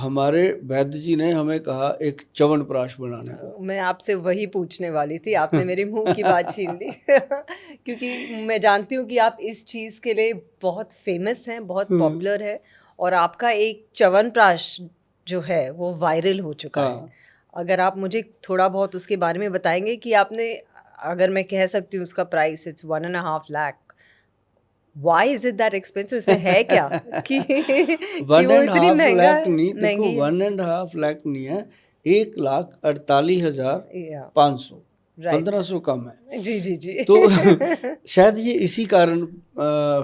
हमारे वैद्य जी ने हमें कहा एक च्यवनप्राश बनाने को। मैं आपसे वही पूछने वाली थी, आपने मेरे मुंह की बात छीन ली। क्योंकि मैं जानती हूँ कि आप इस चीज़ के लिए बहुत फेमस हैं, बहुत पॉपुलर है, और आपका एक च्यवनप्राश जो है वो वायरल हो चुका है। हाँ, अगर आप मुझे थोड़ा बहुत उसके बारे में बताएंगे कि आपने, अगर मैं कह सकती हूँ उसका price it's 1.5 lakh, why is it that expensive, इसमें है क्या कि कि वन वो एंड इतनी हाफ महंगा लाख नहीं, देखो महंगी है? 1.5 लाख नहीं है, 1,48,500, या राइट। 1500 कम है। जी जी जी। तो शायद ये इसी कारण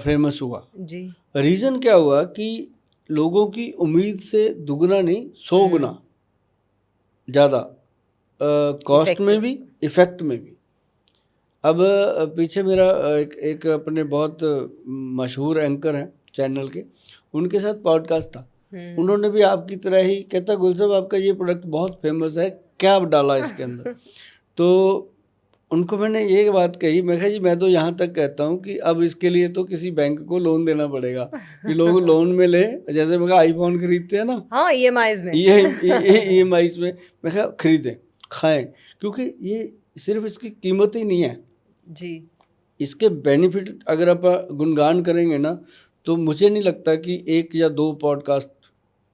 फेमस हुआ। जी। रीज़न क्या हुआ कि लोगों की उम्मीद से दुगना नहीं 100 गुना ज़्यादा कॉस्ट में इफेक्टिव। भी, इफ़ेक्ट में भी। अब पीछे मेरा एक अपने बहुत मशहूर एंकर हैं चैनल के, उनके साथ पॉडकास्ट था। उन्होंने भी आपकी तरह ही कहता, गुल साहब आपका ये प्रोडक्ट बहुत फेमस है, क्या डाला इसके अंदर? तो उनको मैंने ये बात कही, मैं कहा जी मैं तो यहाँ तक कहता हूँ कि अब इसके लिए तो किसी बैंक को लोन देना पड़ेगा कि लोग लोन में ले, जैसे मैं कहा आईफोन खरीदते हैं ना, हाँ, EMIs में। EMI में, मैं कहा खरीदें, खाएं, क्योंकि ये सिर्फ इसकी कीमत ही नहीं है जी। इसके बेनिफिट अगर आप गुणगान करेंगे ना, तो मुझे नहीं लगता कि 1 या 2 पॉडकास्ट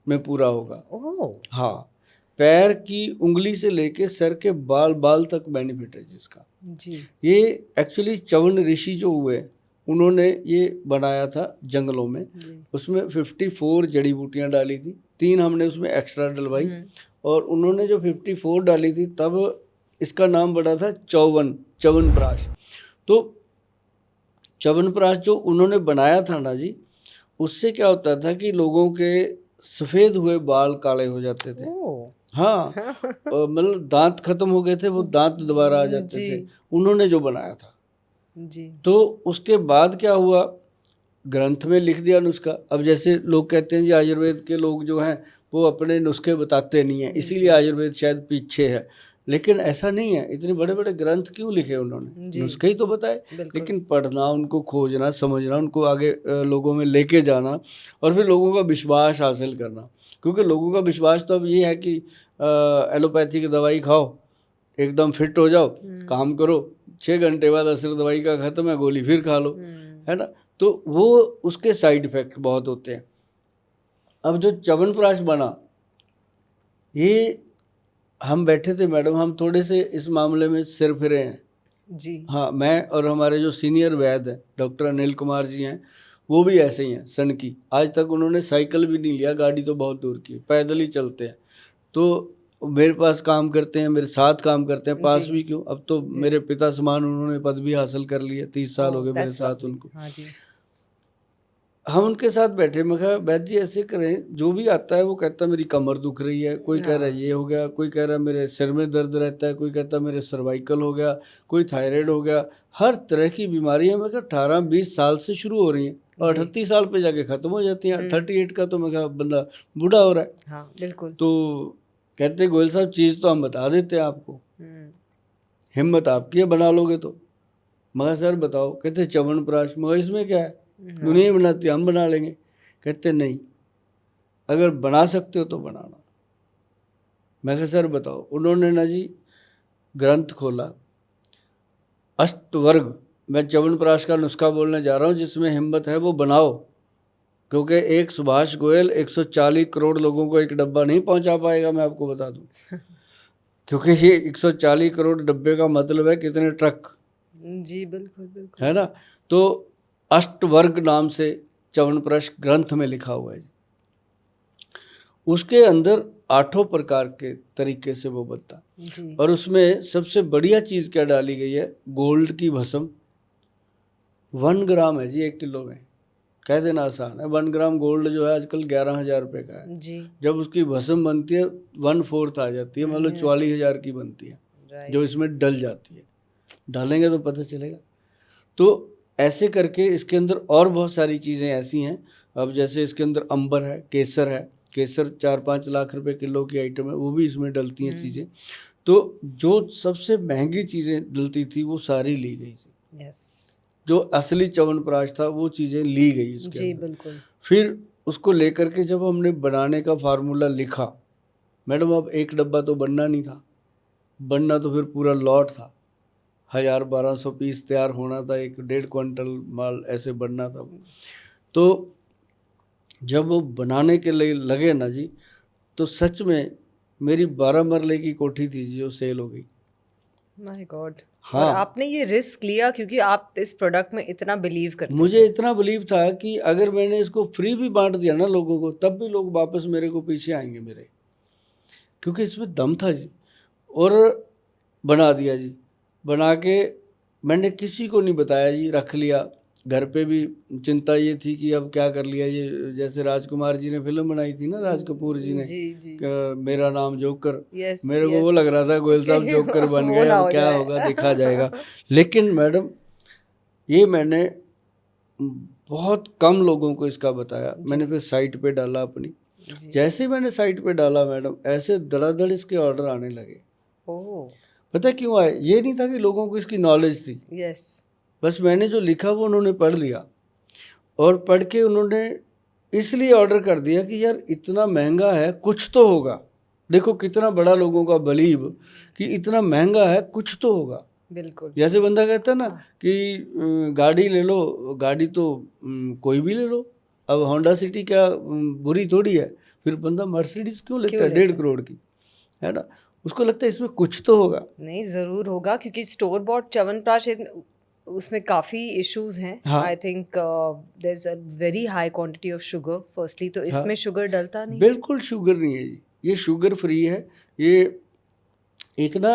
में पूरा होगा। ओह। हाँ, पैर की उंगली से लेके सर के बाल बाल तक बेनिफिट है जिसका। जी। ये एक्चुअली च्यवन ऋषि जो हुए, उन्होंने ये बनाया था जंगलों में। उसमें 54 जड़ी बूटियाँ डाली थी, 3 हमने उसमें एक्स्ट्रा डलवाई, और उन्होंने जो 54 डाली थी तब इसका नाम पड़ा था च्यवनप्राश। तो च्यवनप्राश जो उन्होंने बनाया था ना जी, उससे क्या होता था कि लोगों के सफ़ेद हुए बाल काले हो जाते थे। हाँ, मतलब दांत खत्म हो गए थे, वो दांत दोबारा आ जाते थे, उन्होंने जो बनाया था। जी। तो उसके बाद क्या हुआ, ग्रंथ में लिख दिया नुस्खा। अब जैसे लोग कहते हैं जी आयुर्वेद के लोग जो हैं वो अपने नुस्खे बताते नहीं हैं, इसीलिए आयुर्वेद शायद पीछे है, लेकिन ऐसा नहीं है। इतने बड़े बड़े ग्रंथ क्यों लिखे उन्होंने? नुस्खे ही तो बताए, लेकिन पढ़ना, उनको खोजना, समझना, उनको आगे लोगों में लेके जाना, और फिर लोगों का विश्वास हासिल करना। क्योंकि लोगों का विश्वास तो अब ये है कि एलोपैथी की दवाई खाओ, एकदम फिट हो जाओ, काम करो, 6 घंटे बाद असर दवाई का खत्म है, गोली फिर खा लो, है ना? तो वो उसके साइड इफेक्ट बहुत होते हैं। अब जो च्यवनप्राश बना, ये हम बैठे थे मैडम, हम थोड़े से इस मामले में सिर फिरे हैं जी। हाँ, मैं और हमारे जो सीनियर वैद्य हैं डॉक्टर अनिल कुमार जी हैं, वो भी ऐसे ही हैं सन की। आज तक उन्होंने साइकिल भी नहीं लिया, गाड़ी तो बहुत दूर की, पैदल ही चलते हैं। तो मेरे पास काम करते हैं, मेरे साथ काम करते हैं, पास भी क्यों, अब तो मेरे पिता समान उन्होंने पद भी हासिल कर लिया, 30 साल हो गए मेरे साथ उनको। हाँ जी। हम उनके साथ बैठे, मैं कहा वैद्य जी ऐसे करें, जो भी आता है वो कहता है मेरी कमर दुख रही है, कोई कह रहा है ये हो गया, कोई कह रहा है मेरे सिर में दर्द रहता है, कोई कहता है मेरे सर्वाइकल हो गया, कोई थायराइड हो गया, हर तरह की बीमारियां मैं कहा 18-20 साल से शुरू हो रही हैं और 38 साल पे जाके ख़त्म हो जाती हैं। 38 का तो मैं कहा बंदा बूढ़ा हो रहा है। हाँ बिल्कुल। तो कहते गोयल साहब चीज़ तो हम बता देते हैं आपको, हिम्मत आपकी है, बना लोगे तो। मगर सर बताओ, कहते च्यवनप्राश, मगर इसमें क्या है, दुनिया बनाती है, हम बना लेंगे। कहते नहीं, अगर बना सकते हो तो बनाना। मैं कहा सर बताओ। उन्होंने ना जी ग्रंथ खोला, अष्टवर्ग, मैं च्यवनप्राश का नुस्खा बोलने जा रहा हूँ, जिसमें हिम्मत है वो बनाओ, क्योंकि एक सुभाष गोयल 140 करोड़ लोगों को एक डब्बा नहीं पहुंचा पाएगा, मैं आपको बता दूं। क्योंकि ये 140 करोड़ डब्बे का मतलब है कितने ट्रक। जी बिल्कुल बिल्कुल। है ना? तो अष्टवर्ग नाम से च्यवनप्राश ग्रंथ में लिखा हुआ है। उसके अंदर 8 प्रकार के तरीके से वो बनता, और उसमें सबसे बढ़िया चीज़ क्या डाली गई है, गोल्ड की भस्म। 1 ग्राम है जी 1 किलो में, कह देना आसान है। 1 ग्राम गोल्ड जो है आजकल 11,000 रुपये का है जी। जब उसकी भस्म बनती है 1/4 आ जाती है, मतलब 44,000 की बनती है, जो इसमें डल जाती है। डालेंगे तो पता चलेगा। तो ऐसे करके इसके अंदर और बहुत सारी चीज़ें ऐसी हैं। अब जैसे इसके अंदर अंबर है, केसर है, केसर 4-5 लाख रुपए किलो की आइटम है, वो भी इसमें डलती हैं चीज़ें। तो जो सबसे महंगी चीज़ें डलती थी वो सारी ली गई थी। जो असली च्यवनप्राश था वो चीज़ें ली गई इसके अंदर। बिल्कुल। फिर उसको लेकर के जब हमने बनाने का फार्मूला लिखा, मैडम अब एक डब्बा तो बनना नहीं था, बनना तो फिर पूरा लॉट था। 1000-1200 पीस तैयार होना था, 1-1.5 क्विंटल माल ऐसे बनना था। तो जब वो बनाने के लिए लगे ना जी, तो सच में मेरी 12 मरले की कोठी थी जो सेल हो गई। My God. और हाँ, आपने ये रिस्क लिया क्योंकि आप इस प्रोडक्ट में इतना बिलीव करते मुझे थे। इतना बिलीव था कि अगर मैंने इसको फ्री भी बांट दिया ना लोगों को, तब भी लोग वापस मेरे को पीछे आएंगे मेरे, क्योंकि इसमें दम था जी। और बना दिया जी, बना के मैंने किसी को नहीं बताया जी, रख लिया। घर पे भी चिंता ये थी कि अब क्या कर लिया ये, जैसे राजकुमार जी ने फिल्म बनाई थी ना, राज कपूर जी ने, जी मेरा नाम जोकर। यस मेरे को वो यस लग रहा था गोयल साहब जोकर बन वो गए, ना अब हो क्या जाए। होगा देखा जाएगा। लेकिन मैडम ये मैंने बहुत कम लोगों को इसका बताया। मैंने फिर साइट पे डाला अपनी। जी जैसे ही मैंने साइट पे डाला मैडम, ऐसे धड़ाधड़ इसके ऑर्डर आने लगे। ओह पता है क्यों आए? ये नहीं था कि लोगों को इसकी नॉलेज थी, यस बस मैंने जो लिखा वो उन्होंने पढ़ लिया, और पढ़ के उन्होंने इसलिए ऑर्डर कर दिया कि यार इतना महंगा है, कुछ तो होगा। देखो कितना बड़ा लोगों का बिलीव कि इतना महंगा है, कुछ तो होगा। बिल्कुल जैसे बंदा कहता है ना कि गाड़ी ले लो, गाड़ी तो कोई भी ले लो, अब होंडा सिटी क्या बुरी थोड़ी है, फिर बंदा मर्सिडीज क्यों लेता क्यों है लेता 1.5 करोड़ की, है ना? उसको लगता है इसमें कुछ तो होगा। नहीं ज़रूर होगा क्योंकि स्टोर बॉट च्यवनप्राश उसमें काफ़ी इश्यूज हैं। हाँ I think there is a very high quantity of sugar firstly, तो हाँ, इसमें शुगर डलता नहीं है। बिल्कुल शुगर नहीं है जी, ये शुगर फ्री है। ये एक ना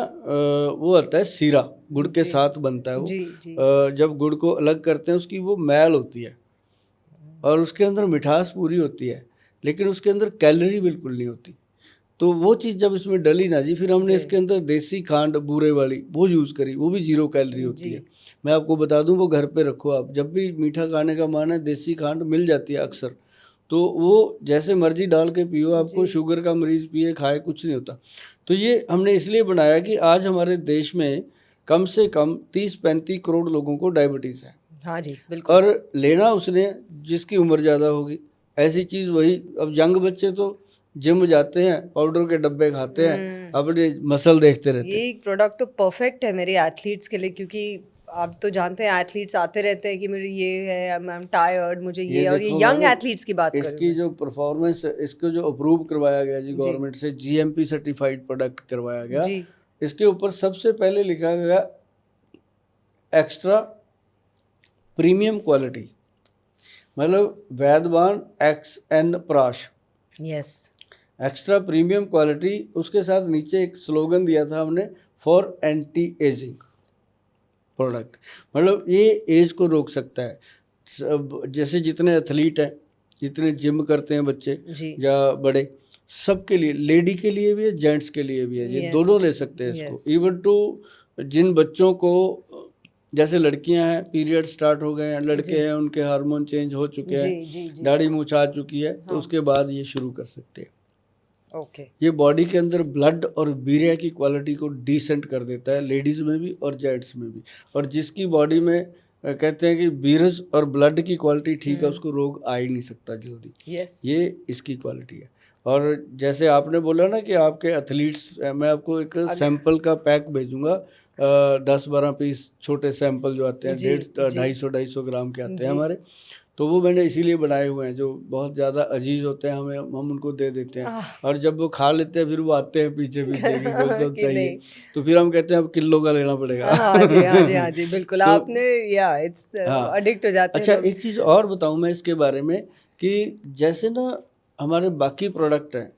वो आता है सीरा, गुड़ के जी साथ बनता है वो। जी जी जब गुड़ को अलग करते हैं उसकी वो मैल होती है, और उसके अंदर मिठास पूरी होती है, लेकिन उसके अंदर कैलोरी बिल्कुल नहीं होती। तो वो चीज़ जब इसमें डली ना जी, फिर हमने जी इसके अंदर देसी खांड बूरे वाली वो यूज़ करी, वो भी 0 कैलोरी होती जी है। मैं आपको बता दूं, वो घर पे रखो आप, जब भी मीठा खाने का मन है देसी खांड मिल जाती है अक्सर, तो वो जैसे मर्जी डाल के पियो, आपको जी शुगर का मरीज़ पिए खाए कुछ नहीं होता। तो ये हमने इसलिए बनाया कि आज हमारे देश में कम से कम 30-35 करोड़ लोगों को डायबिटीज़ है, हाँ जी बिल्कुल और लेना उसने जिसकी उम्र ज़्यादा होगी। ऐसी चीज़ वही, अब यंग बच्चे तो जिम जाते हैं, पाउडर के डब्बे खाते हैं, अपने मसल देखते रहते हैं। ये प्रोडक्ट तो परफेक्ट है मेरे एथलीट्स के लिए, क्योंकि आप तो जानते हैं एथलीट्स आते रहते हैं कि मुझे ये है, आई एम टायर्ड, मुझे ये ये, और ये देखो यंग मैडम, एथलीट्स की बात करूँ इसकी मैं। जो परफॉर्मेंस, इसको जो अप्रूव करवाया गया जी जी गवर्नमेंट से, जीएमपी सर्टिफाइड प्रोडक्ट करवाया गया, जी इसके ऊपर सबसे पहले लिखा गया एक्स्ट्रा प्रीमियम क्वालिटी, मतलब वैदवान XN प्राश, यस एक्स्ट्रा प्रीमियम क्वालिटी। उसके साथ नीचे एक स्लोगन दिया था हमने, फॉर एंटी एजिंग प्रोडक्ट, मतलब ये एज को रोक सकता है। जैसे जितने एथलीट हैं, जितने जिम करते हैं बच्चे जी या बड़े, सबके लिए, लेडी के लिए भी है, जेंट्स के लिए भी है, ये यस दोनों ले सकते हैं इसको। यस इवन टू जिन बच्चों को, जैसे लड़कियां हैं, पीरियड स्टार्ट हो गए हैं, जी लड़के हैं उनके हार्मोन चेंज हो चुके जी हैं, जी जी दाढ़ी मूंछ आ चुकी है, तो हाँ उसके बाद ये शुरू कर सकते हैं। ओके ये बॉडी के अंदर ब्लड और वीर्य की क्वालिटी को डिसेंट कर देता है, लेडीज़ में भी और जेंट्स में भी। और जिसकी बॉडी में कहते हैं कि वीरज और ब्लड की क्वालिटी ठीक है, उसको रोग आ ही नहीं सकता जल्दी, यस ये इसकी क्वालिटी है। और जैसे आपने बोला ना कि आपके एथलीट्स, मैं आपको एक सैंपल का पैक भेजूंगा, 10-12 पीस छोटे सैंपल जो आते हैं, जी 250 ग्राम के आते हैं जी हमारे, तो वो मैंने इसीलिए बनाए हुए हैं, जो बहुत ज़्यादा अजीज होते हैं हमें, हम उनको दे देते हैं, और जब वो खा लेते हैं फिर वो आते हैं पीछे पीछे कि वो सब कि चाहिए, नहीं तो फिर हम कहते हैं अब किलो का लेना पड़ेगा। हाँ जी हाँ जी हाँ जी बिल्कुल तो आपने या इट्स हाँ, एडिक्ट हो जाते हैं अच्छा लोग। एक चीज़ और बताऊं मैं इसके बारे में, कि जैसे ना हमारे बाकी प्रोडक्ट हैं,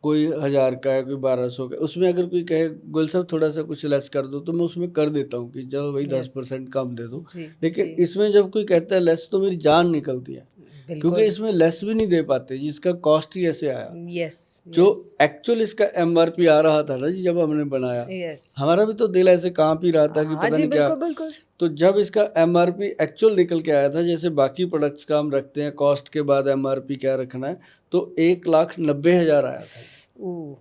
कोई 1000 का है, कोई 1200 का, उसमें अगर कोई कहे गुल साहब थोड़ा सा कुछ लेस कर दो, तो मैं उसमें कर देता हूँ कि चलो भाई यस 10% कम दे दो। जी लेकिन जी इसमें जब कोई कहता है लेस, तो मेरी जान निकलती है, क्योंकि बिल्कुल इसमें लेस भी नहीं दे पाते जिसका कॉस्ट ही ऐसे आया। यस जो एक्चुअल इसका MRP आ रहा था ना जी, जब हमने बनाया, यस हमारा भी तो दिल ऐसे कांप ही रहा था कि हाँ पता जी नहीं क्या। बिल्कुल बिल्कुल तो जब इसका MRP एक्चुअल निकल के आया था, जैसे बाकी प्रोडक्ट्स का हम रखते हैं कॉस्ट के बाद MRP क्या रखना है, तो 1,90,000 आया था। ओह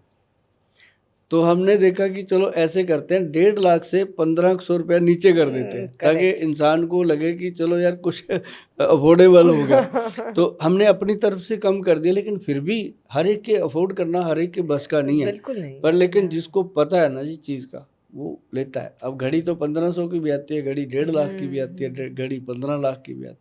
तो हमने देखा कि चलो ऐसे करते हैं, 1.5 लाख से 1500 रुपया नीचे कर देते हैं, ताकि करेक्ट। इंसान को लगे कि चलो यार कुछ अफोर्डेबल हो गया। तो हमने अपनी तरफ से कम कर दिया, लेकिन फिर भी हर एक के अफोर्ड करना हर एक के बस का नहीं है। बिल्कुल नहीं। पर लेकिन जिसको पता है ना जी चीज़ का, वो लेता है। अब घड़ी तो 1500 की भी आती है, घड़ी 1.5 लाख की भी आती है, घड़ी 15 लाख की भी आती है।